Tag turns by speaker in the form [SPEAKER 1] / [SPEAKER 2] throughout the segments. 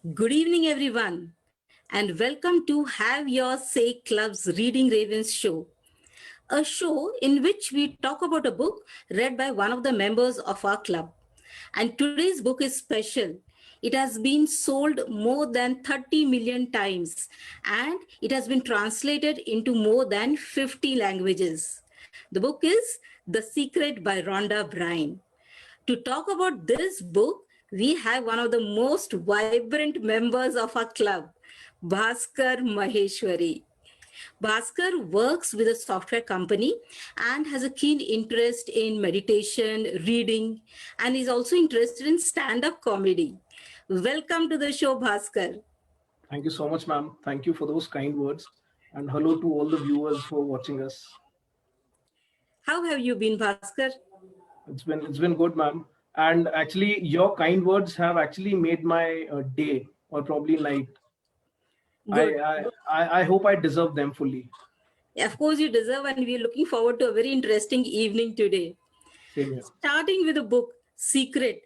[SPEAKER 1] Good evening, everyone, and welcome to Have Your Say Club's Reading Ravens show, a show in which we talk about a book read by one of the members of our club. And today's book is special. It has been sold more than 30 million times and it has been translated into more than 50 languages. The book is The Secret by Rhonda Byrne. To talk about this book, we have one of the most vibrant members of our club, Bhaskar Maheshwari. Bhaskar works with a software company and has a keen interest in meditation, reading, and is also interested in stand up comedy. Welcome to the show, Bhaskar.
[SPEAKER 2] Thank you so much, ma'am. Thank you for those kind words. And hello to all the viewers who are watching us.
[SPEAKER 1] How have you been, Bhaskar?
[SPEAKER 2] It's been good, ma'am. And actually, your kind words have actually made my day or probably night. I
[SPEAKER 1] Good.
[SPEAKER 2] I I hope I deserve them fully.
[SPEAKER 1] Of course, you deserve, and we're looking forward to a very interesting evening today.
[SPEAKER 2] Same here.
[SPEAKER 1] Starting with the book, Secret.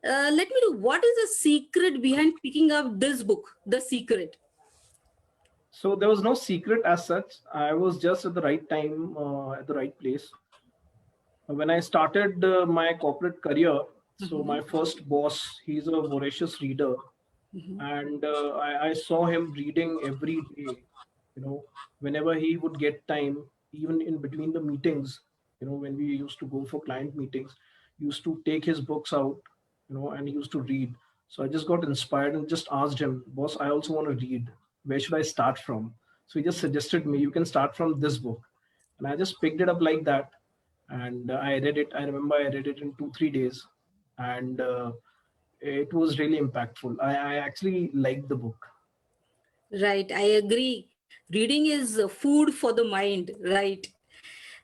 [SPEAKER 1] Let me know what is the secret behind picking up this book, The Secret?
[SPEAKER 2] So there was no secret as such. I was just at the right time, at the right place. When I started my corporate career, so my first boss, he's a voracious reader, and I saw him reading every day. You know, whenever he would get time, even in between the meetings, when we used to go for client meetings, he used to take his books out, and he used to read. So I just got inspired and just asked him, boss, I also want to read. Where should I start from? So he just suggested me, you can start from this book, and I just picked it up like that, and I read it. I remember I read it in 2 3 days, and it was really impactful. I actually liked the book.
[SPEAKER 1] Right, I agree. Reading is food for the mind, right?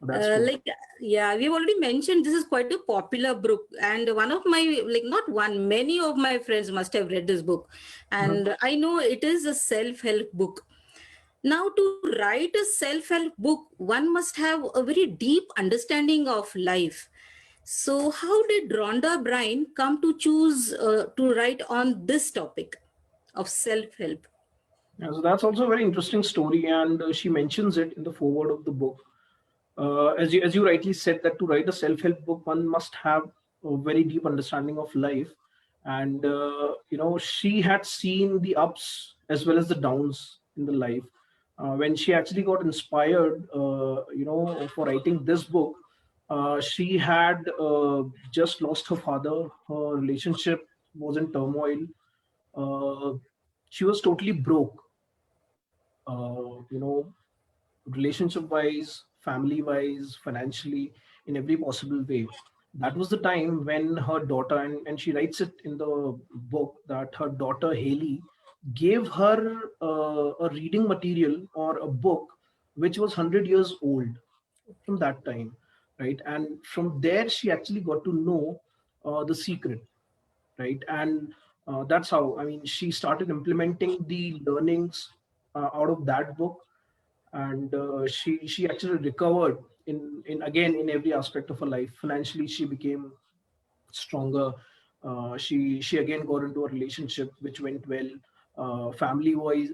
[SPEAKER 2] That's true.
[SPEAKER 1] Like, yeah, we've already mentioned this is quite a popular book, and one of my, like, not one, many of my friends must have read this book,
[SPEAKER 2] Mhm.
[SPEAKER 1] and I know it is a self-help book. Now, to write a self-help book, one must have a very deep understanding of life. So, how did Rhonda Byrne come to choose to write on this topic of self-help?
[SPEAKER 2] Yeah, so that's also a very interesting story, and she mentions it in the foreword of the book. As you rightly said, that to write a self-help book, one must have a very deep understanding of life, and she had seen the ups as well as the downs in the life. When she actually got inspired, for writing this book, she had just lost her father. Her relationship was in turmoil. Uh, she was totally broke. Relationship wise, family wise, financially, in every possible way. That was the time when her daughter, and she writes it in the book, that her daughter Haley gave her a reading material or a book which was 100 years old from that time, right? And from there, she actually got to know the secret, right? And that's how, I mean, she started implementing the learnings out of that book, and she actually recovered in again in every aspect of her life. Financially, she became stronger. She again got into a relationship which went well. Family wise,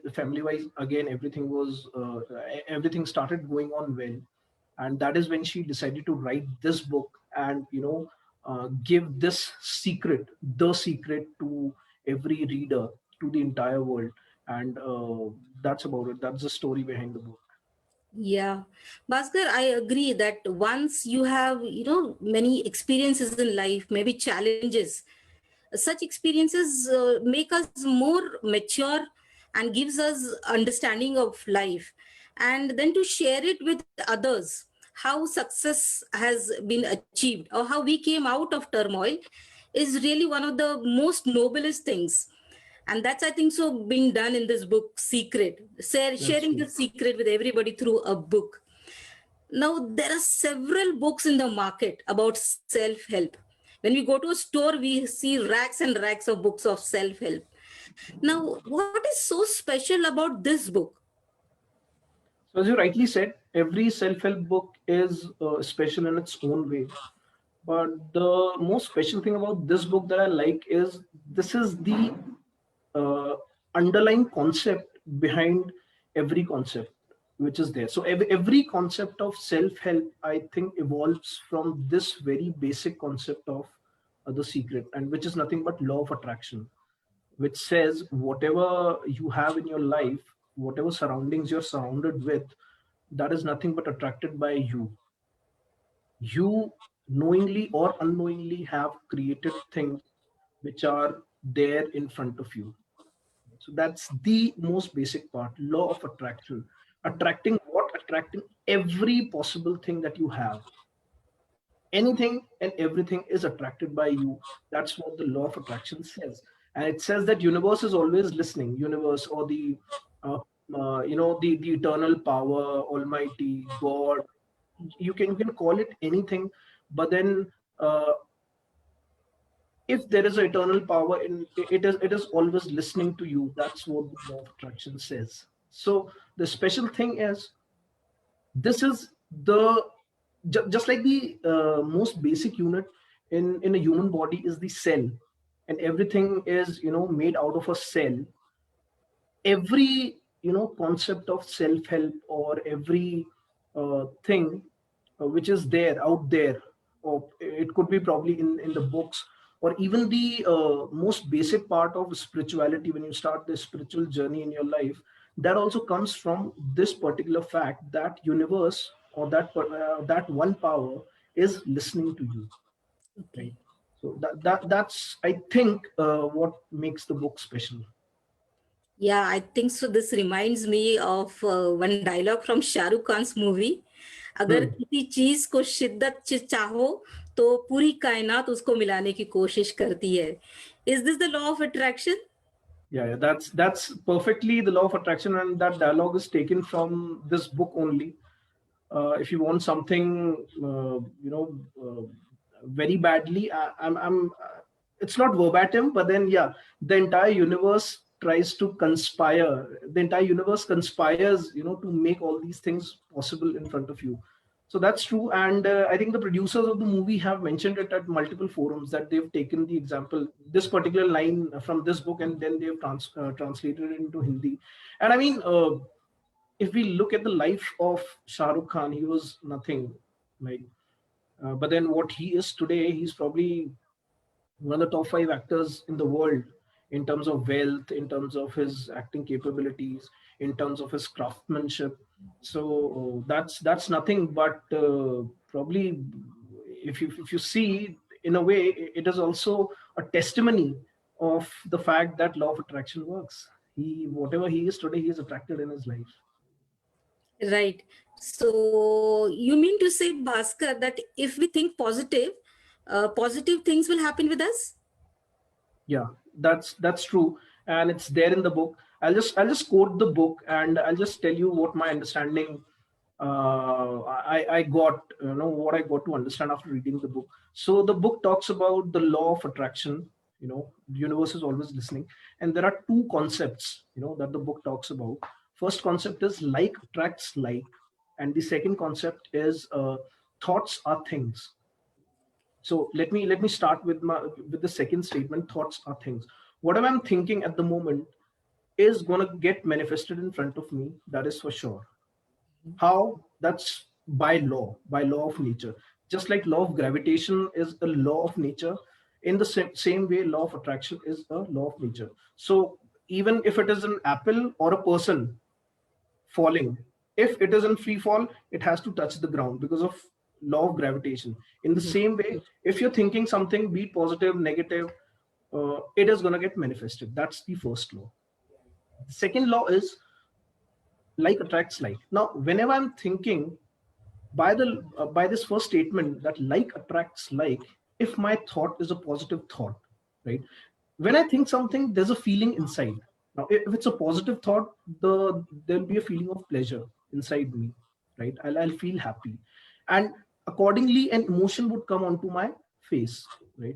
[SPEAKER 2] again everything started going on well, and that is when she decided to write this book, and give this secret, the secret, to every reader, to the entire world. And that's about it. That's the story behind the book.
[SPEAKER 1] Yeah, Bhaskar, I agree that once you have, many experiences in life, maybe challenges, such experiences make us more mature and gives us understanding of life. And then to share it with others, how success has been achieved or how we came out of turmoil is really one of the most noblest things. And that's, I think, so being done in this book, Secret,
[SPEAKER 2] That's
[SPEAKER 1] sharing
[SPEAKER 2] true.
[SPEAKER 1] the secret with everybody through a book. Now, there are several books in the market about self-help. When we go to a store, we see racks and racks of books of self-help. Now, what is so special about this book?
[SPEAKER 2] So, as you rightly said, every self-help book is special in its own way. But the most special thing about this book that I like is this is the uh, underlying concept behind every concept which is there. So every concept of self-help, I think, evolves from this very basic concept of the secret, and which is nothing but law of attraction, which says whatever you have in your life, whatever surroundings you're surrounded with, that is nothing but attracted by you. You knowingly or unknowingly have created things which are there in front of you. So that's the most basic part, law of attraction. Attracting what? Attracting every possible thing that you have. Anything and everything is attracted by you. That's what the law of attraction says. And it says that universe is always listening. Universe, or the uh, the eternal power, almighty god, you can call it anything. But then if there is an eternal power in it is always listening to you. That's what the law of attraction says. So the special thing is, this is the just like the most basic unit in a human body is the cell, and everything is made out of a cell. Every concept of self help, or every thing which is there out there, or it could be probably in the books, or even the most basic part of spirituality, when you start the spiritual journey in your life, that also comes from this particular fact that universe, or that one power is listening to you, right?
[SPEAKER 1] Okay.
[SPEAKER 2] So that's, I think, what makes the book special.
[SPEAKER 1] Yeah, I think so. This reminds me of one dialogue from Shahrukh Khan's movie. अगर
[SPEAKER 2] Hmm.
[SPEAKER 1] किसी चीज को शिद्दत से चाहो तो पूरी कायनात उसको मिलाने की कोशिश करती है. Is this the law of attraction?
[SPEAKER 2] Yeah, that's perfectly the law of attraction, and that dialogue is taken from this book only. If you want something, very badly, it's not verbatim, but then yeah, the entire universe tries to conspire. The entire universe conspires, to make all these things possible in front of you. So that's true, and I think the producers of the movie have mentioned it at multiple forums that they've taken the example, this particular line from this book, and then they've translated it into Hindi. And I mean, if we look at the life of Shah Rukh Khan, he was nothing, like, but then what he is today, he's probably one of the top five actors in the world in terms of wealth, in terms of his acting capabilities, in terms of his craftsmanship. So that's nothing but probably, if you see, in a way, it is also a testimony of the fact that law of attraction works. He, whatever he is today, he is attracted in his life.
[SPEAKER 1] Right. So you mean to say, Bhaskar, that if we think positive, positive things will happen with us?
[SPEAKER 2] Yeah, that's true, and it's there in the book. I'll just quote the book, and I'll just tell you what my understanding, I got, what I got to understand after reading the book. So the book talks about the law of attraction. The universe is always listening, and there are two concepts, that the book talks about. First concept is like attracts like, and the second concept is thoughts are things. So let me start with the second statement. Thoughts are things. Whatever I'm thinking at the moment is going to get manifested in front of me, that is for sure. How? That's by law of nature. Just like law of gravitation is a law of nature, in the same way, law of attraction is a law of nature. So even if it is an apple or a person falling, if it is in free fall, it has to touch the ground because of law of gravitation. In the
[SPEAKER 1] Mhm.
[SPEAKER 2] same way, if you're thinking something, be it positive, negative, it is going to get manifested. That's the first law. The second law is like attracts like. Now whenever I'm thinking, by this first statement, that like attracts like, if my thought is a positive thought, right? When I think something, there's a feeling inside. Now if it's a positive thought, there'll be a feeling of pleasure inside me, right? I'll feel happy, and accordingly an emotion would come onto my face, right?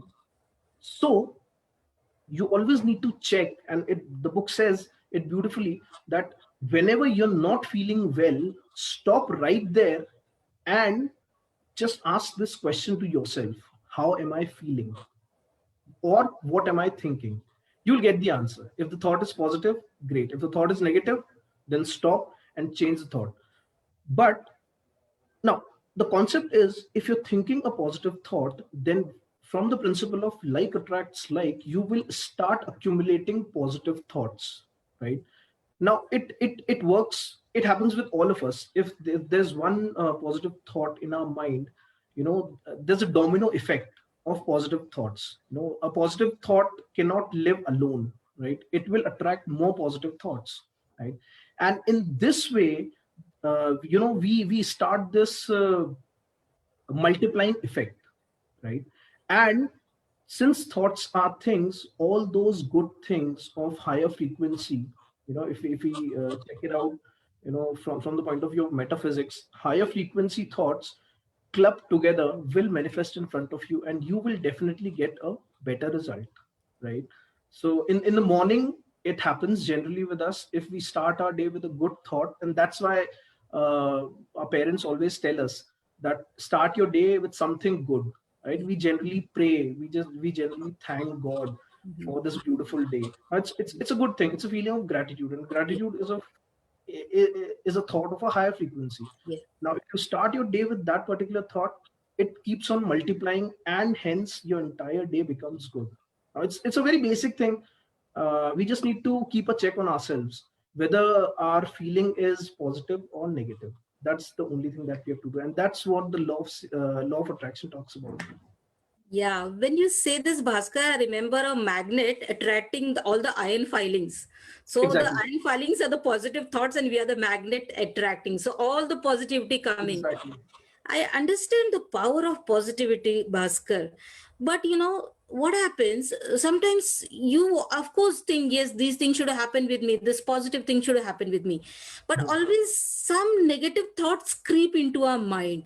[SPEAKER 2] So you always need to check, and the book says it beautifully, that whenever you're not feeling well, stop right there and just ask this question to yourself: how am I feeling, or what am I thinking? you'll get the answer. If the thought is positive, great. If the thought is negative, then stop and change the thought. But now, the concept is, if you're thinking a positive thought, then from the principle of like attracts like, you will start accumulating positive thoughts, right? Now, it works. It happens with all of us. If there's one positive thought in our mind, there's a domino effect of positive thoughts. A positive thought cannot live alone, right? It will attract more positive thoughts, right? And in this way, we start this multiplying effect, right? And since thoughts are things, all those good things of higher frequency, if we check it out, from the point of view of metaphysics, higher frequency thoughts clubbed together will manifest in front of you, and you will definitely get a better result, right? So in the morning, it happens generally with us if we start our day with a good thought. And that's why our parents always tell us that start your day with something good, right? We generally pray, we generally thank God
[SPEAKER 1] Mhm.
[SPEAKER 2] for this beautiful day. It's a good thing. It's a feeling of gratitude, and
[SPEAKER 1] Yeah.
[SPEAKER 2] gratitude is a thought of a higher frequency.
[SPEAKER 1] Yeah.
[SPEAKER 2] Now, if you start your day with that particular thought, it keeps on multiplying, and hence your entire day becomes good. Now, it's a very basic thing. We just need to keep a check on ourselves whether our feeling is positive or negative. That's the only thing that we have to do, and that's what the law of attraction talks about.
[SPEAKER 1] Yeah, when you say this, Bhaskar, I remember a magnet attracting all the iron filings. So the
[SPEAKER 2] Exactly.
[SPEAKER 1] iron filings are the positive thoughts, and we are the magnet attracting. So all the positivity coming.
[SPEAKER 2] Exactly.
[SPEAKER 1] I understand the power of positivity, Bhaskar. But what happens? Sometimes you, of course, think, yes, these things should have happened with me. This positive thing should have happened with me. But
[SPEAKER 2] Mhm.
[SPEAKER 1] always some negative thoughts creep into our mind.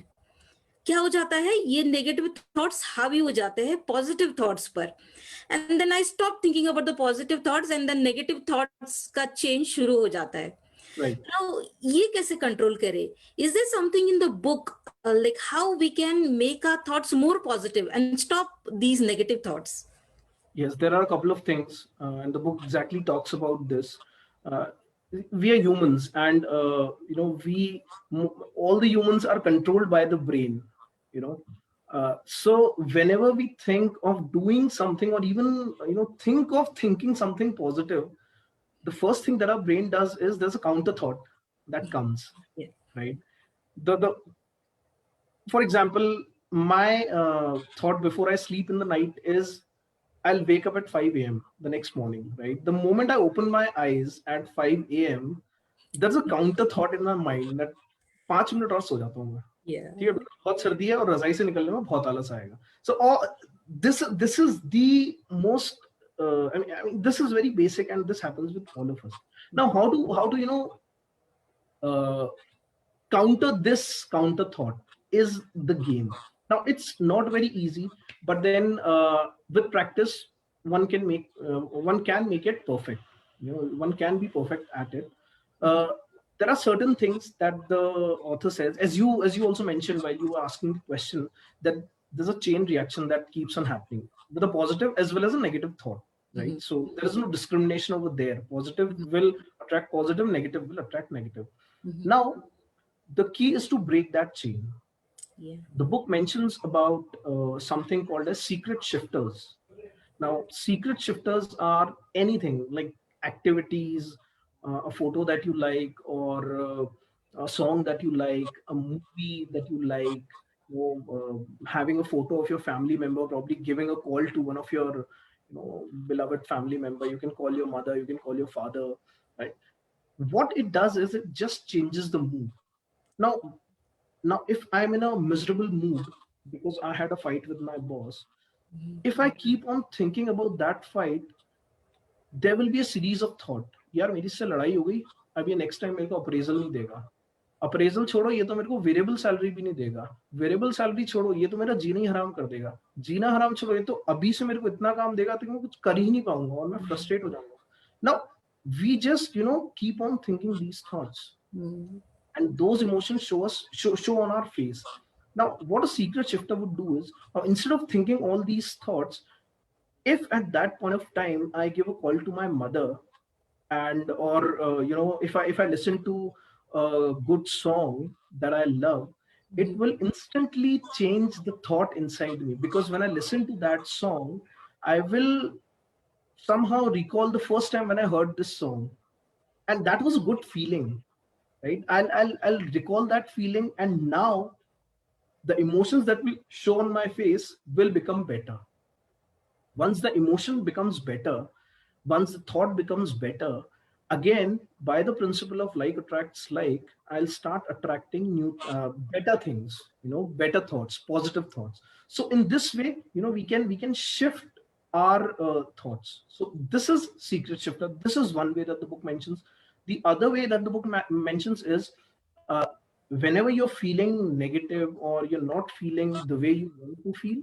[SPEAKER 1] क्या हो जाता है ये negative thoughts हावी हो जाते हैं positive thoughts पर and then I stop thinking about the positive thoughts and then negative thoughts का चेंज शुरू हो जाता है
[SPEAKER 2] Right.
[SPEAKER 1] नाउ ये कैसे कंट्रोल करें is there something in the book like how we can make our thoughts more positive and stop these negative thoughts.
[SPEAKER 2] Yes, there are a couple of things, and the book exactly talks about this. Uh, we are humans, and all the humans are controlled by the brain. You know, so whenever we think of doing something, or even think of thinking something positive, the first thing that our brain does is there's a counter thought that comes,
[SPEAKER 1] Yeah.
[SPEAKER 2] right? The For example, my thought before I sleep in the night is I'll wake up at 5 a.m. the next morning, right? The moment I open my eyes at 5 a.m., there's a counter thought in my mind that 5 minute और सो जाता हूँ मैं.
[SPEAKER 1] Yeah.
[SPEAKER 2] ठीक है, बहुत सर्दी है और रजाई से निकलने में बहुत आलस आएगा. So this is the most this is very basic, and this happens with all of us. Now, how do uh, counter this counter thought is the game. Now, it's not very easy, but then with practice, one can make it perfect. One can be perfect at it. uh, there are certain things that the author says, as you also mentioned while you were asking the question, that there's a chain reaction that keeps on happening with a positive as well as a negative thought, right?
[SPEAKER 1] Mhm.
[SPEAKER 2] So there is no discrimination over there. Positive will attract positive, negative will attract negative.
[SPEAKER 1] Mhm.
[SPEAKER 2] Now, the key is to break that chain.
[SPEAKER 1] Yeah.
[SPEAKER 2] The book mentions about something called as secret shifters. Now, secret shifters are anything like activities, a photo that you like, or a song that you like, a movie that you like, having a photo of your family member, probably giving a call to one of your beloved family member. You can call your mother, you can call your father, right? What it does is it just changes the mood. Now, if I'm in a miserable mood because I had a fight with my boss, if I keep on thinking about that fight, there will be a series of thought. यार मेरी इससे लड़ाई हो गई, अब ये next time मेरे को अप्रेजल नहीं देगा. अप्रेजल छोड़ो, ये तो मेरे को वेरिएबल सैलरी भी नहीं देगा. वेरिएबल सैलरी छोड़ो, ये तो मेरा जीना ही हराम कर देगा. जीना हराम छोड़ो, ये तो अभी से मेरे को इतना काम देगा तो मैं कुछ कर ही नहीं पाऊंगा और मैं फ्रस्ट्रेट हो जाऊंगा. Now we just keep on thinking these thoughts,
[SPEAKER 1] Mhm.
[SPEAKER 2] and those emotions show on our face. Now, what a secret shifter would do is, instead of thinking all these thoughts, If at that point of time I give a call to my mother, and or if I listen to a good song that I love, it will instantly change the thought inside me, because when I listen to that song, I will somehow recall the first time when I heard this song, and that was a good feeling, right? I'll recall that feeling, and now the emotions that will show on my face will become better. Once the emotion becomes better, once the thought becomes better, again, by the principle of like attracts like, I'll start attracting new better things, better thoughts, positive thoughts. So in this way, we can shift our thoughts. So this is secret shifter. This is one way that the book mentions. The other way that the book mentions is, uh, whenever you're feeling negative or you're not feeling the way you want to feel,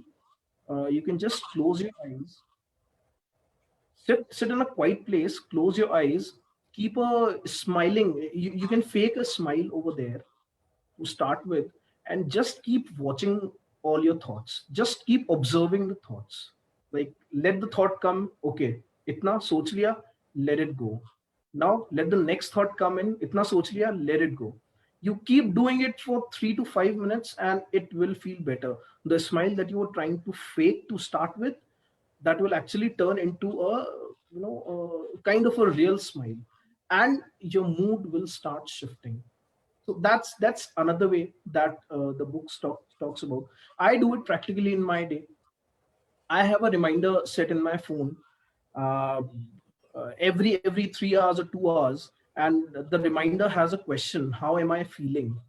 [SPEAKER 2] you can just close your eyes, sit in a quiet place, close your eyes, keep a smiling, you can fake a smile over there to start with, and just keep watching all your thoughts, just keep observing the thoughts. Like, let the thought come, okay, itna soch liya, let it go. Now let the next thought come in, itna soch liya, let it go. You keep doing it for 3 to 5 minutes and it will feel better. The smile that you were trying to fake to start with, that will actually turn into a, a kind of a real smile, and your mood will start shifting. So that's another way that the book talks about. I do it practically in my day. I have a reminder set in my phone, uh, every 3 hours or 2 hours, and the reminder has a question: how am I feeling?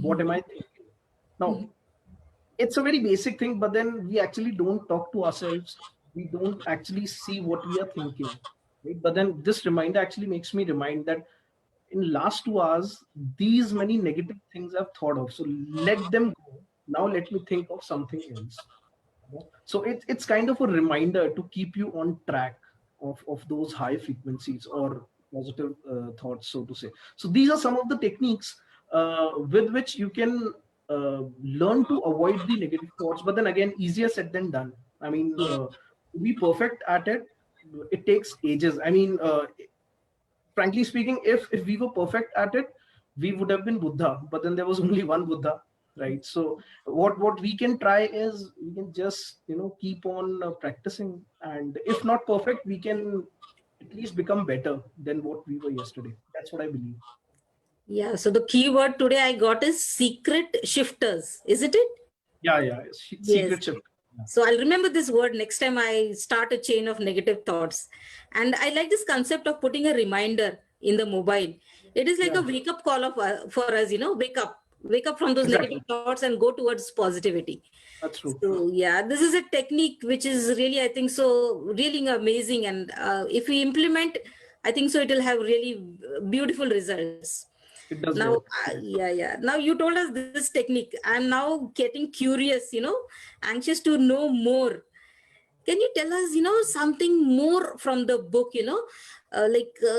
[SPEAKER 2] What am I thinking? Now, it's a very basic thing, but then we actually don't talk to ourselves. We don't actually see what we are thinking, right? But then this reminder actually makes me remind that in last 2 hours, these many negative things I've thought of. So let them go. Now let me think of something else. So it's kind of a reminder to keep you on track of those high frequencies or positive thoughts, so to say. So these are some of the techniques with which you can learn to avoid the negative thoughts. But then again, easier said than done. I mean, to be perfect at it, it takes ages. I mean, frankly speaking, if we were perfect at it, we would have been Buddha, but then there was only one Buddha, right? So what we can try is, we can just keep on practicing, and if not perfect, we can at least become better than what we were yesterday. That's what I believe.
[SPEAKER 1] Yeah, so the key word today I got is secret shifters, isn't it?
[SPEAKER 2] Yeah,
[SPEAKER 1] Yes.
[SPEAKER 2] secret shift. Yeah.
[SPEAKER 1] So I'll remember this word next time I start a chain of negative thoughts. And I like this concept of putting a reminder in the mobile. It is like
[SPEAKER 2] Yeah,
[SPEAKER 1] a wake up call for us, wake up from those negative
[SPEAKER 2] exactly.
[SPEAKER 1] thoughts and go towards positivity.
[SPEAKER 2] That's true.
[SPEAKER 1] So yeah, this is a technique which is really, I think so, really amazing. And if we implement, I think so, it will have really beautiful results.
[SPEAKER 2] It does
[SPEAKER 1] Now,
[SPEAKER 2] work.
[SPEAKER 1] yeah. Now you told us this technique. I'm now getting curious, anxious to know more. Can you tell us, something more from the book,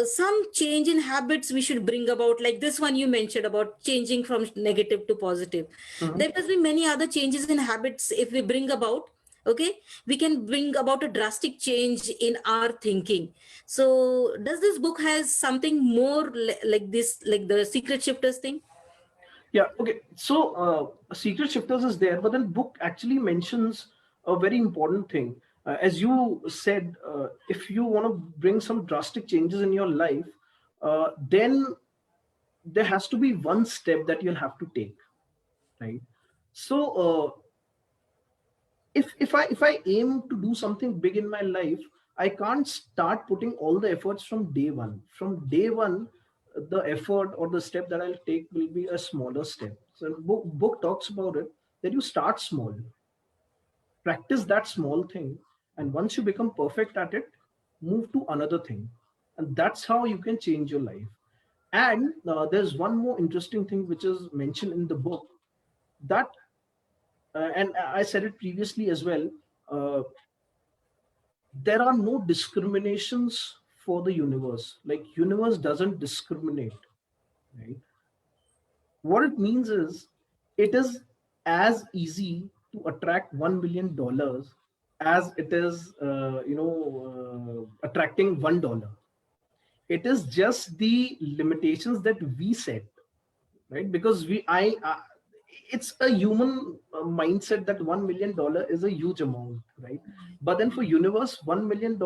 [SPEAKER 1] some change in habits we should bring about, like this one you mentioned about changing from negative to positive.
[SPEAKER 2] Mhm.
[SPEAKER 1] There must be many other changes in habits if we bring about. Okay, we can bring about a drastic change in our thinking. So, does this book has something more like this, like the secret shifters thing?
[SPEAKER 2] Yeah, okay. So, Secret Shifters is there, but then book actually mentions a very important thing. As you said, if you want to bring some drastic changes in your life, then there has to be one step that you'll have to take, right? So, if I aim to do something big in my life, I can't start putting all the efforts from day one. From day one, the effort or the step that I'll take will be a smaller step. So book talks about it, that you start small, practice that small thing, and once you become perfect at it, move to another thing, and that's how you can change your life. And there's one more interesting thing which is mentioned in the book, that and I said it previously as well, uh, there are no discriminations for the universe. Like, universe doesn't discriminate, right? What it means is, it is as easy to attract $1 million as it is, attracting $1. It is just the limitations that we set, right? Because it's a human mindset that $1 million is a huge amount, right? But then for universe, $1 million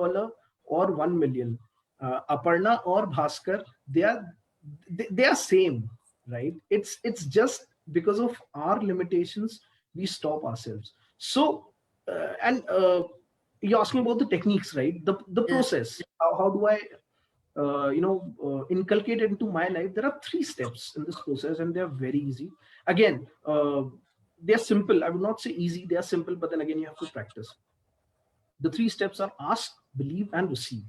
[SPEAKER 2] or 1 million, Aparna or Bhaskar, they are same, right? It's just because of our limitations we stop ourselves. So and you asked me about the techniques, right? The
[SPEAKER 1] Yeah.
[SPEAKER 2] process, how do I inculcate it into my life? There are 3 steps in this process, and they're very easy. Again, they're simple. I would not say easy, they are simple, but then again, you have to practice. The 3 steps are ask, believe, and receive,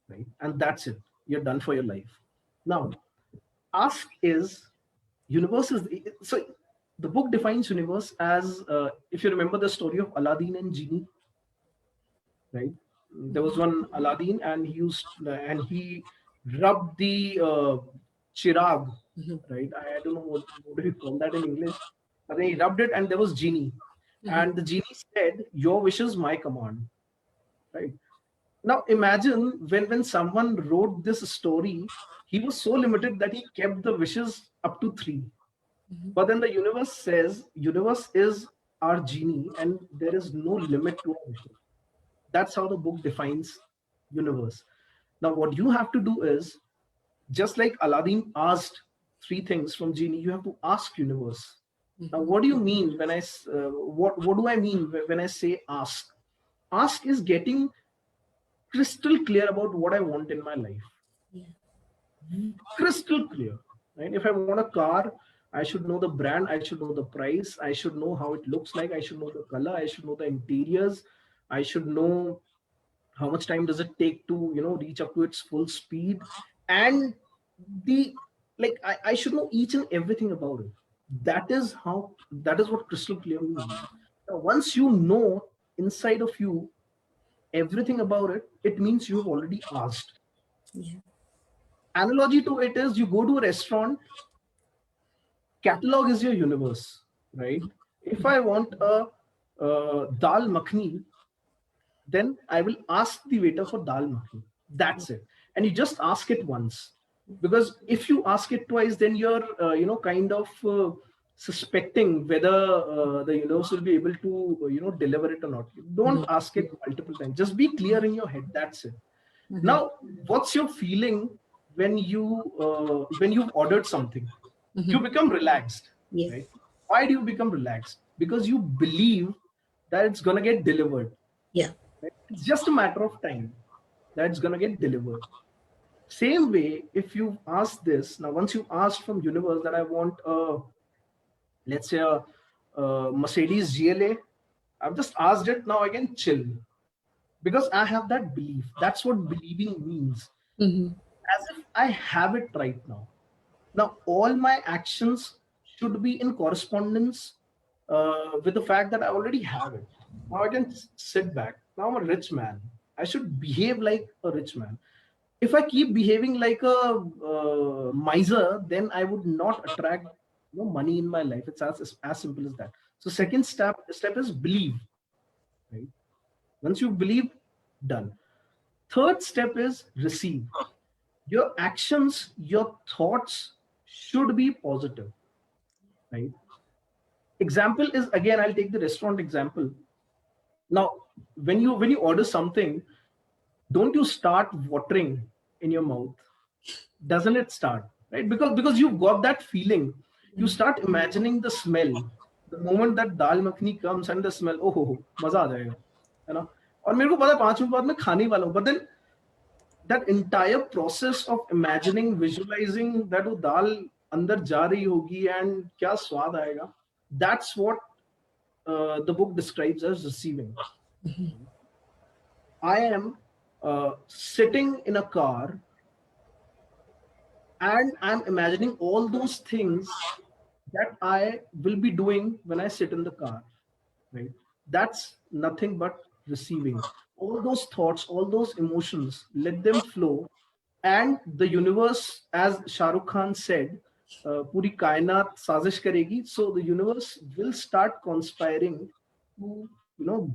[SPEAKER 2] right? And that's it, you're done for your life. Now, ask is universe is so the book defines universe as, if you remember the story of Aladdin and Genie, right? There was one Aladdin, and he rubbed the chirag, right? I don't know what do you call that in English, but then he rubbed it, and there was Genie, and the Genie said, "Your wish is my command." Right? Now imagine when someone wrote this story, he was so limited that he kept the wishes up to 3. But then the universe says, universe is our genie, and there is no limit to our wishes. That's how the book defines universe. Now, what you have to do is, just like Aladdin asked 3 things from genie, you have to ask universe. Now, what do you mean when what do I mean when I say ask? Ask is getting crystal clear about what I want in my life.
[SPEAKER 1] Yeah.
[SPEAKER 2] Crystal clear, right? If I want a car, I should know the brand, I should know the price, I should know how it looks like, I should know the color, I should know the interiors, I should know how much time does it take to reach up to its full speed, and the I should know each and everything about it. That is what crystal clear means. Now, once you know inside of you everything about it, it means you have already asked.
[SPEAKER 1] Yeah.
[SPEAKER 2] Analogy to it is, you go to a restaurant, catalog is your universe, right? If I want a dal makhni, then I will ask the waiter for dal makhni. That's it. And you just ask it once. Because if you ask it twice, then you're, kind of suspecting whether the universe will be able to, deliver it or not. Don't ask it multiple times. Just be clear in your head. That's it. Now, what's your feeling when you've ordered something? You become relaxed,
[SPEAKER 1] Yes.
[SPEAKER 2] right? Why do you become relaxed? Because you believe that it's gonna get delivered.
[SPEAKER 1] Yeah.
[SPEAKER 2] Right? It's just a matter of time that it's gonna get delivered. Same way, if you ask this now, once you asked from universe that I want let's say a Mercedes GLA, I've just asked it. Now I can chill because I have that belief. That's what believing means. As if I have it right now. Now, all my actions should be in correspondence with the fact that I already have it. Now I can sit back. Now I'm a rich man. I should behave like a rich man. If I keep behaving like a miser, then I would not attract money in my life. It's as simple as that. So second step is believe. Right? Once you believe, done. Third step is receive. Your actions, your thoughts should be positive, right? Example is, again, I'll take the restaurant example. Now, when you order something, don't you start watering in your mouth? Doesn't it start, right? Because you've got that feeling. You start imagining the smell. The moment that dal makhni comes and the smell, oh ho, मजा आ जाएगा, है ना? और मेरे को पता है 5 minute बाद मैं खाने वाला हूँ, but then that entire process of imagining, visualizing that वो दाल अंदर जा रही होगी and क्या स्वाद आएगा, that's what the book describes as receiving. I am sitting in a car, and I'm imagining all those things that I will be doing when I sit in the car, right? That's nothing but receiving. All those thoughts, all those emotions, let them flow. And the universe, as Shah Rukh Khan said, puri kainat sazish karegi. So the universe will start conspiring to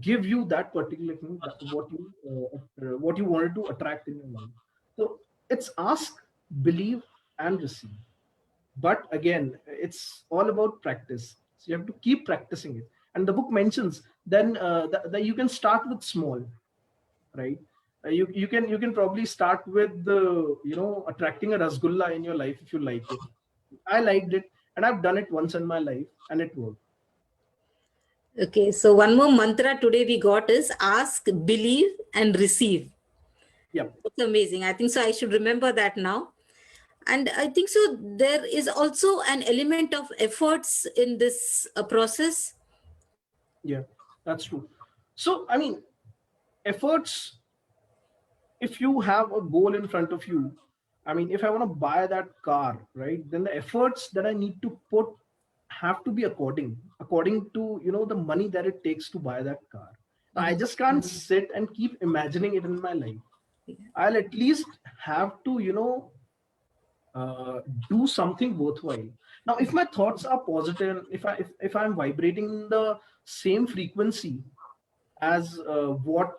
[SPEAKER 2] give you that particular thing, that what you wanted to attract in your life. So it's ask, believe, and receive. But again, it's all about practice, so you have to keep practicing it. And the book mentions then that you can start with small, right? You can probably start with the attracting a rasgulla in your life if you like it. I liked it, and I've done it once in my life, and it worked.
[SPEAKER 1] Okay, so one more mantra today we got is ask, believe, and receive.
[SPEAKER 2] Yep.
[SPEAKER 1] It's amazing. I think so. I should remember that now. And I think so. There is also an element of efforts in this process.
[SPEAKER 2] Yeah, that's true. So I mean, efforts, if you have a goal in front of you, I mean, if I want to buy that car, right, then the efforts that I need to put have to be according to the money that it takes to buy that car. I
[SPEAKER 1] Mhm.
[SPEAKER 2] just can't sit and keep imagining it in my life. I'll at least have to uh, do something worthwhile. Now if my thoughts are positive, if I'm vibrating in the same frequency as what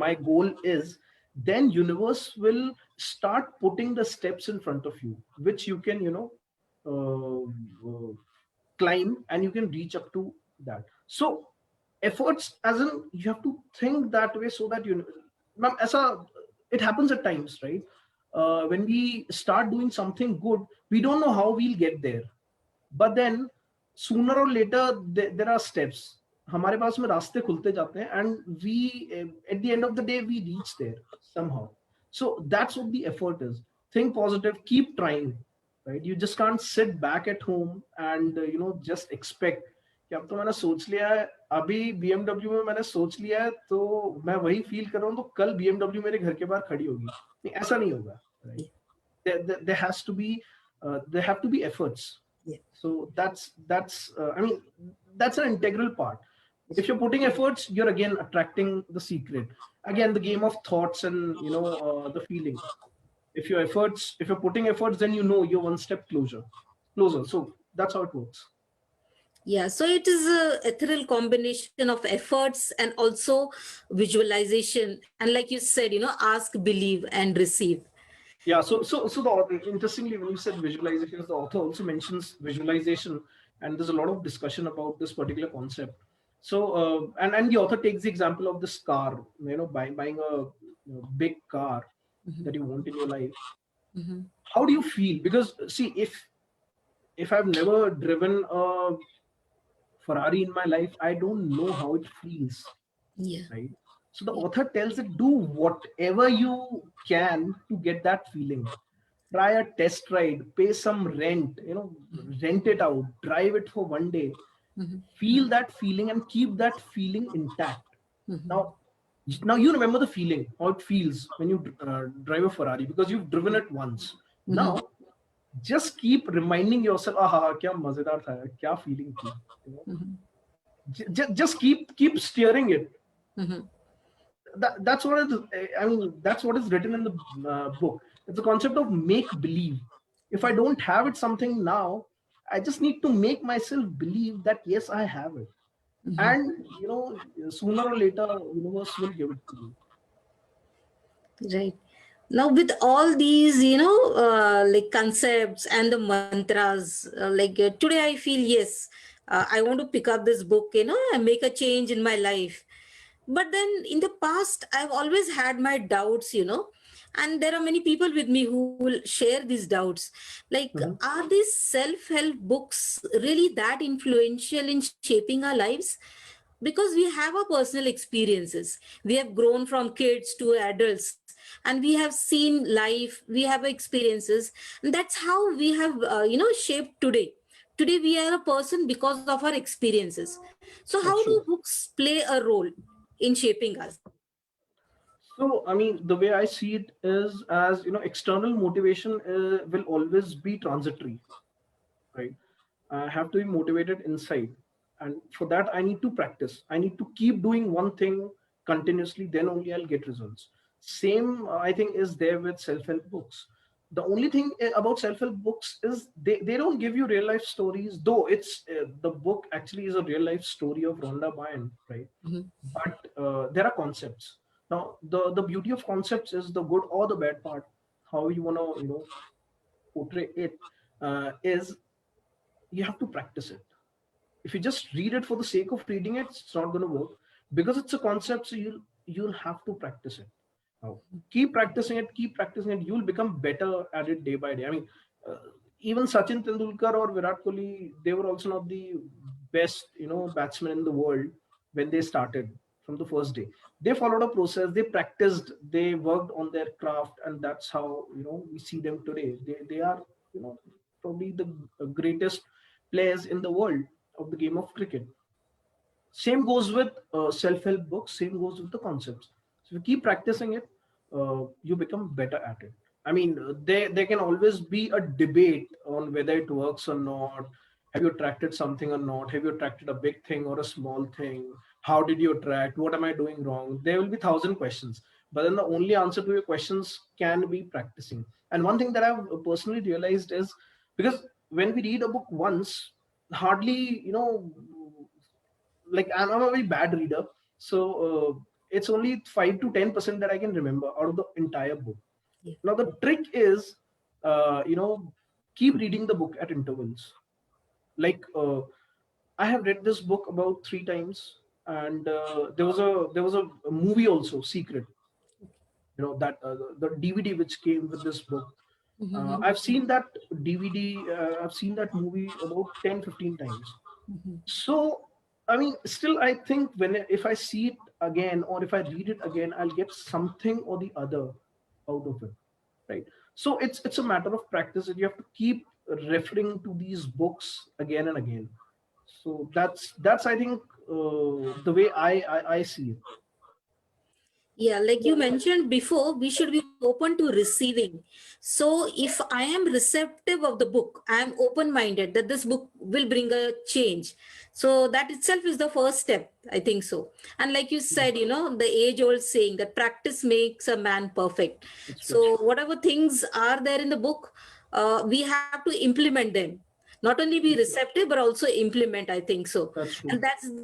[SPEAKER 2] my goal is, then universe will start putting the steps in front of you, which you can climb, and you can reach up to that. So efforts, as in, you have to think that way, so that ma'am, it happens at times, right? When we start doing something good, we don't know how we'll get there, but then sooner or later there are steps, हमारे पास में रास्ते खुलते जाते हैं, and we at the end of the day we reach there somehow. So that's what the effort is. Think positive, keep trying, right? You just can't sit back at home and just expect कि अब तो मैंने सोच लिया है, अभी BMW में मैंने सोच लिया है, तो मैं वही फील कर रहा हूँ, तो कल BMW मेरे घर के बाहर खड़ी होगी, नहीं, ऐसा नहीं होगा, right? There has to be there have to be efforts.
[SPEAKER 1] Yeah.
[SPEAKER 2] So that's I mean, that's an integral part. If you're putting efforts, you're again attracting the secret, again the game of thoughts and the feeling. If you're putting efforts, then you're one step closer. So that's how it works.
[SPEAKER 1] Yeah, so it is a ethereal combination of efforts and also visualization. And like you said, ask, believe, and receive.
[SPEAKER 2] Yeah, so the author, interestingly, when you said visualizations, the author also mentions visualization, and there's a lot of discussion about this particular concept. So and the author takes the example of this car, buying a big car that you want in your life.
[SPEAKER 1] Mhm.
[SPEAKER 2] How do you feel? Because see, if I've never driven a Ferrari in my life, I don't know how it feels,
[SPEAKER 1] Yeah.
[SPEAKER 2] right? So the
[SPEAKER 1] Yeah.
[SPEAKER 2] author tells it, do whatever you can to get that feeling. Try a test ride, pay some rent, rent it out, drive it for one day,
[SPEAKER 1] Mhm.
[SPEAKER 2] feel that feeling and keep that feeling intact.
[SPEAKER 1] Mhm.
[SPEAKER 2] Now, you remember the feeling, how it feels when you drive a Ferrari, because you've driven it once.
[SPEAKER 1] Mhm.
[SPEAKER 2] Now, just keep reminding yourself, ah, kya mazedar tha, kya feeling thi. You know,
[SPEAKER 1] Mhm.
[SPEAKER 2] just keep steering it.
[SPEAKER 1] Mhm.
[SPEAKER 2] That's what it is. I mean, that's what is written in the book. It's a concept of make believe. If I don't have it something now, I just need to make myself believe that yes, I have it,
[SPEAKER 1] Mhm.
[SPEAKER 2] and sooner or later universe will give it to you.
[SPEAKER 1] Right. Now, with all these, like concepts and the mantras, today I feel, yes, I want to pick up this book, and make a change in my life. But then in the past, I've always had my doubts, and there are many people with me who will share these doubts. Like,
[SPEAKER 2] Mhm.
[SPEAKER 1] are these self-help books really that influential in shaping our lives? Because we have our personal experiences. We have grown from kids to adults, and we have seen life, we have experiences, and that's how we have shaped today. Today we are a person because of our experiences. So how
[SPEAKER 2] That's
[SPEAKER 1] do
[SPEAKER 2] true.
[SPEAKER 1] books play a role in shaping us?
[SPEAKER 2] So, I mean, the way I see it is, as external motivation will always be transitory, right? I have to be motivated inside, and for that I need to practice. I need to keep doing one thing continuously, then only I'll get results. Same, I think, is there with self-help books. The only thing about self-help books is they don't give you real life stories, though it's the book actually is a real life story of Rhonda Byrne, right?
[SPEAKER 1] Mhm.
[SPEAKER 2] But there are concepts. Now the beauty of concepts is the good or the bad part, how you want to portray it, is you have to practice it. If you just read it for the sake of reading it, it's not going to work, because it's a concept. So you'll have to practice it. Now keep practicing it, you'll become better at it day by day. I mean, uh, even Sachin Tendulkar or Virat Kohli, they were also not the best batsmen in the world when they started. From the first day, they followed a process, they practiced, they worked on their craft, and that's how we see them today. They are probably the greatest players in the world of the game of cricket. Same goes with self-help books, same goes with the concepts. So if you keep practicing it, you become better at it. I mean, there can always be a debate on whether it works or not. Have you attracted something or not? Have you attracted a big thing or a small thing? How did you attract? What am I doing wrong? There will be thousand questions, but then the only answer to your questions can be practicing. And one thing that I've personally realized is, because when we read a book once, hardly like I'm a very bad reader, so it's only 5 to 10% that I can remember out of the entire book.
[SPEAKER 1] Yeah.
[SPEAKER 2] Now the trick is, keep reading the book at intervals. Like I have read this book about 3 times, and there was a movie also, Secret. That the DVD which came with this book.
[SPEAKER 1] Mhm.
[SPEAKER 2] I've seen that DVD. I've seen that movie about 10, 15 times.
[SPEAKER 1] Mhm.
[SPEAKER 2] So, I mean, still, I think when if I see it again or if I read it again, I'll get something or the other out of it, right? So it's a matter of practice, and you have to keep referring to these books again and again. So that's I think the way I see it.
[SPEAKER 1] Yeah, like you mentioned before, we should be open to receiving. So if I am receptive of the book, I am open minded that this book will bring a change. So that itself is the first step, I think so. And like you said, the age old saying that practice makes a man perfect.
[SPEAKER 2] That's true.
[SPEAKER 1] So whatever things are there in the book, we have to implement them. Not only be receptive but also implement, I think so.
[SPEAKER 2] That's
[SPEAKER 1] And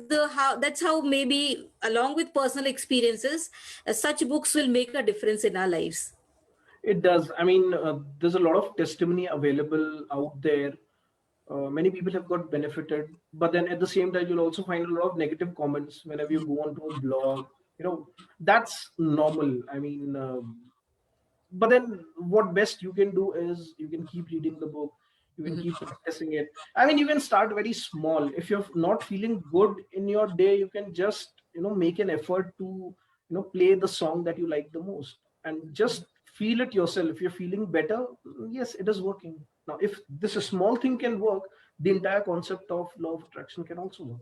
[SPEAKER 2] true.
[SPEAKER 1] that's how maybe along with personal experiences, such books will make a difference in our lives.
[SPEAKER 2] It does. I mean, there's a lot of testimony available out there. Many people have got benefited, but then at the same time, you'll also find a lot of negative comments whenever you go onto a blog. That's normal. I mean, but then what best you can do is you can keep reading the book, you can keep practicing it. I mean, you can start very small. If you're not feeling good in your day, you can just make an effort to play the song that you like the most, and just feel it yourself. If you're feeling better, yes, it is working. Now if this small thing can work, the entire concept of law of attraction can also work.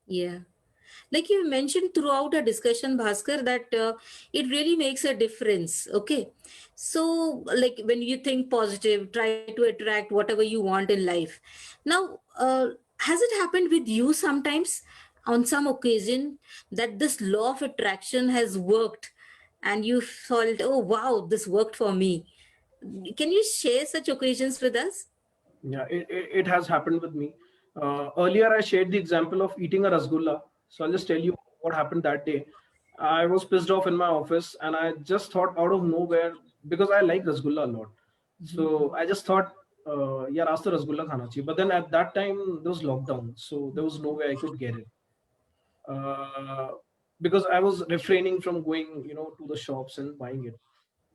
[SPEAKER 1] Yeah. Like you mentioned throughout our discussion, Bhaskar, that it really makes a difference. Okay. So, like when you think positive, try to attract whatever you want in life. Now, has it happened with you sometimes on some occasion that this law of attraction has worked and you felt, oh, wow, this worked for me? Can you share such occasions with us?
[SPEAKER 2] Yeah, it has happened with me. Earlier, I shared the example of eating a rasgulla. So I'll just tell you what happened that day. I was pissed off in my office, and I just thought out of nowhere, because I like rasgulla a lot. So I just thought, yeah, ask the rasgulla khana chahiye. But then at that time, there was lockdown, so there was no way I could get it. Uh, because I was refraining from going, to the shops and buying it.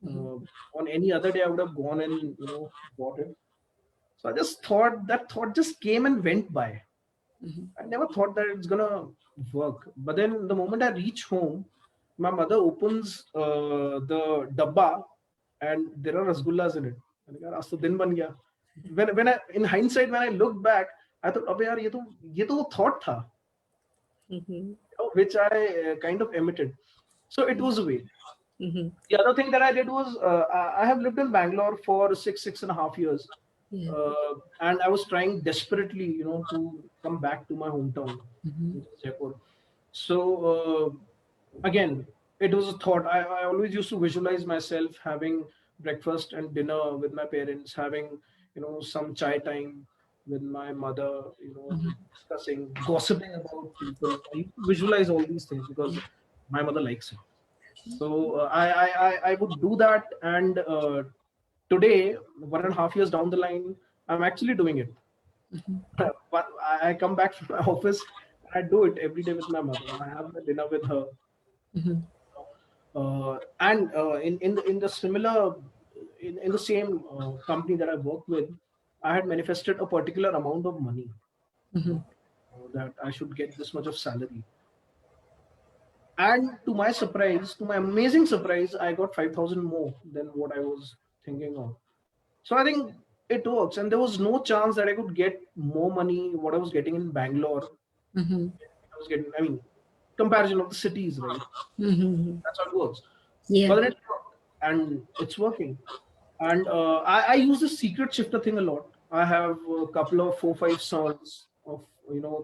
[SPEAKER 2] Uh, on any other day, I would have gone and, bought it. So I just thought that thought just came and went by. I never thought that it's gonna work. But then the moment I reach home, my mother opens the dabba, and there are rasgullas in it. मैंने कहा, आज तो दिन बन गया. When I in hindsight, when I look back, I thought अबे यार ये तो वो thought था,
[SPEAKER 1] Mm-hmm.
[SPEAKER 2] which I kind of emitted. So it was a way.
[SPEAKER 1] Mm-hmm.
[SPEAKER 2] The other thing that I did was, I have lived in Bangalore for 6.5 years,
[SPEAKER 1] Yeah.
[SPEAKER 2] and I was trying desperately, to come back to my hometown,
[SPEAKER 1] Mm-hmm.
[SPEAKER 2] which is Jaipur. So again, it was a thought. I always used to visualize myself having breakfast and dinner with my parents, having, some chai time with my mother, discussing, gossiping about people. I used to visualize all these things because my mother likes it. So I would do that, and today, 1.5 years down the line, I'm actually doing it. But I come back from my office and I do it every day with my mother. I have my dinner with her. And in the similar in the same company that I worked with, I had manifested a particular amount of money, that I should get this much of salary. And to my amazing surprise, I got 5,000 more than what I was thinking of. So I think it works, and there was no chance that I could get more money what I was getting in Bangalore. I was getting, I mean, comparison of the cities, right? That's how it works. But
[SPEAKER 1] Yeah.
[SPEAKER 2] then it worked, and it's working. And I use the secret shifter thing a lot. I have a couple of 4, 5 songs of,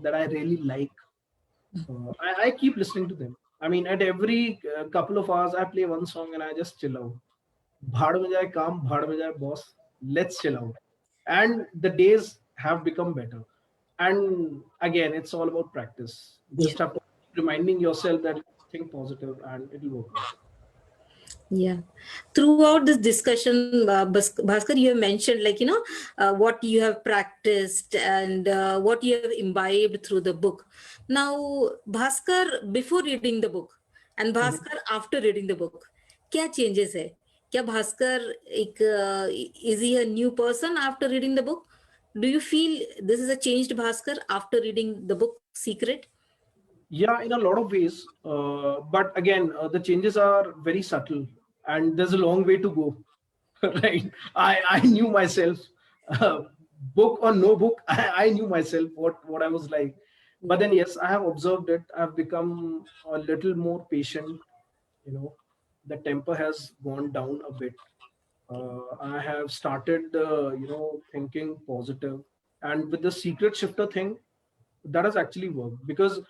[SPEAKER 2] that I really like. I keep listening to them. I mean, at every couple of hours, I play one song and I just chill out. Bhaad mein jaye kaam, bhaad mein jaye boss. Let's chill out. And the days have become better. And again, it's all about practice. You
[SPEAKER 1] Yeah.
[SPEAKER 2] just have to keep reminding yourself that think positive and it'll work out.
[SPEAKER 1] Yeah. Throughout this discussion, Bhaskar, you have mentioned, like, what you have practiced and what you have imbibed through the book. Now, Bhaskar, before reading the book and
[SPEAKER 2] Mhm.
[SPEAKER 1] Bhaskar after reading the book, क्या changes है? क्या भास्कर एक is he a new person after reading the book? Do you feel this is a changed Bhaskar after reading the book Secret?
[SPEAKER 2] Yeah, in a lot of ways. But again, the changes are very subtle and there's a long way to go. Right. I knew myself, uh, book or no book, I knew myself what I was like. But
[SPEAKER 1] Yeah.
[SPEAKER 2] then, yes, I have observed it. I've become a little more patient. You know, the temper has gone down a bit. I have started, thinking positive. And with the secret shifter thing, that has actually worked because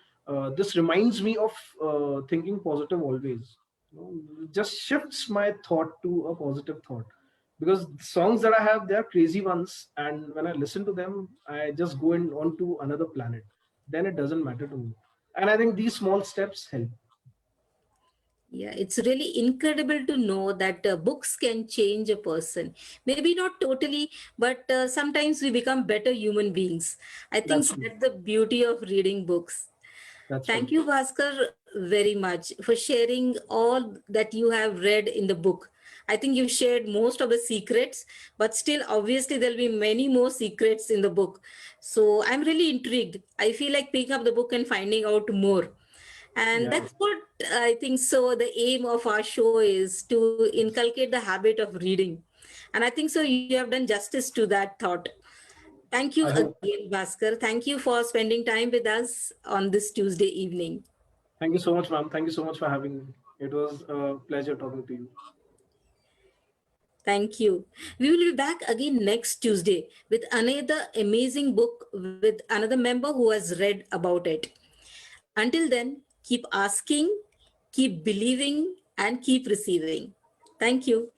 [SPEAKER 2] this reminds me of thinking positive always. Just shifts my thought to a positive thought. Because the songs that I have, they are crazy ones, and when I listen to them, I just go in onto another planet. Then it doesn't matter to me. And I think these small steps help.
[SPEAKER 1] Yeah, it's really incredible to know that books can change a person. Maybe not totally, but sometimes we become better human beings. I think
[SPEAKER 2] That's true.
[SPEAKER 1] that's the beauty of reading books.
[SPEAKER 2] That's
[SPEAKER 1] Thank
[SPEAKER 2] true.
[SPEAKER 1] you, Bhaskar, very much for sharing all that you have read in the book. I think you've shared most of the secrets, but still, obviously, there'll be many more secrets in the book. So I'm really intrigued. I feel like picking up the book and finding out more. And
[SPEAKER 2] Yeah.
[SPEAKER 1] that's what I think. So the aim of our show is to inculcate the habit of reading. And I think so you have done justice to that thought. Thank you
[SPEAKER 2] I hope.
[SPEAKER 1] again, Bhaskar. Thank you for spending time with us on this Tuesday evening.
[SPEAKER 2] Thank you so much, ma'am. Thank you so much for having me. It was a pleasure talking to you.
[SPEAKER 1] Thank you. We will be back again next Tuesday with another amazing book with another member who has read about it. Until then, keep asking, keep believing, and keep receiving. Thank you.